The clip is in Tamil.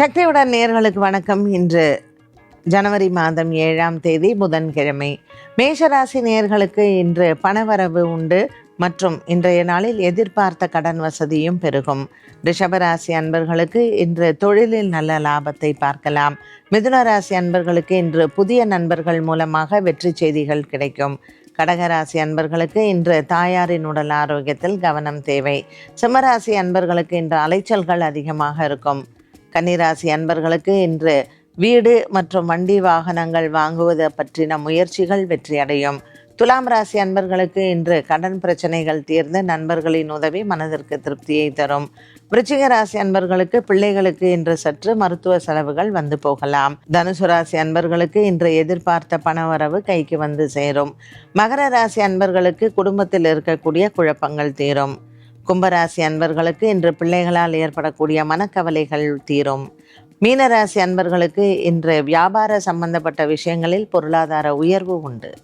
சக்தியுடன் நேயர்களுக்கு வணக்கம். இன்று ஜனவரி மாதம் 7ஆம் தேதி புதன்கிழமை. மேஷராசி நேயர்களுக்கு இன்று பணவரவு உண்டு மற்றும் இன்றைய நாளில் எதிர்பார்த்த கடன் வசதியும் பெருகும். ரிஷபராசி அன்பர்களுக்கு இன்று தொழிலில் நல்ல லாபத்தை பார்க்கலாம். மிதுனராசி அன்பர்களுக்கு இன்று புதிய நண்பர்கள் மூலமாக வெற்றி செய்திகள் கிடைக்கும். கடகராசி அன்பர்களுக்கு இன்று தாயாரின் உடல் ஆரோக்கியத்தில் கவனம் தேவை. சிம்மராசி அன்பர்களுக்கு இன்று அலைச்சல்கள் அதிகமாக இருக்கும். கன்னிராசி அன்பர்களுக்கு இன்று வீடு மற்றும் வண்டி வாகனங்கள் வாங்குவது பற்றின முயற்சிகள் வெற்றியடையும். துலாம் ராசி அன்பர்களுக்கு இன்று கடன் பிரச்சனைகள் தீர்ந்து நண்பர்களின் உதவி மனதிற்கு திருப்தியை தரும். விருச்சிக ராசி அன்பர்களுக்கு பிள்ளைகளுக்கு இன்று சற்று மருத்துவ செலவுகள் வந்து போகலாம். தனுசு ராசி அன்பர்களுக்கு இன்று எதிர்பார்த்த பணவரவு கைக்கு வந்து சேரும். மகர ராசி அன்பர்களுக்கு குடும்பத்தில் இருக்கக்கூடிய குழப்பங்கள் தீரும். கும்பராசி அன்பர்களுக்கு இன்று பிள்ளைகளால் ஏற்படக்கூடிய மனக்கவலைகள் தீரும். மீனராசி அன்பர்களுக்கு இன்று வியாபார சம்பந்தப்பட்ட விஷயங்களில் பொருளாதார உயர்வு உண்டு.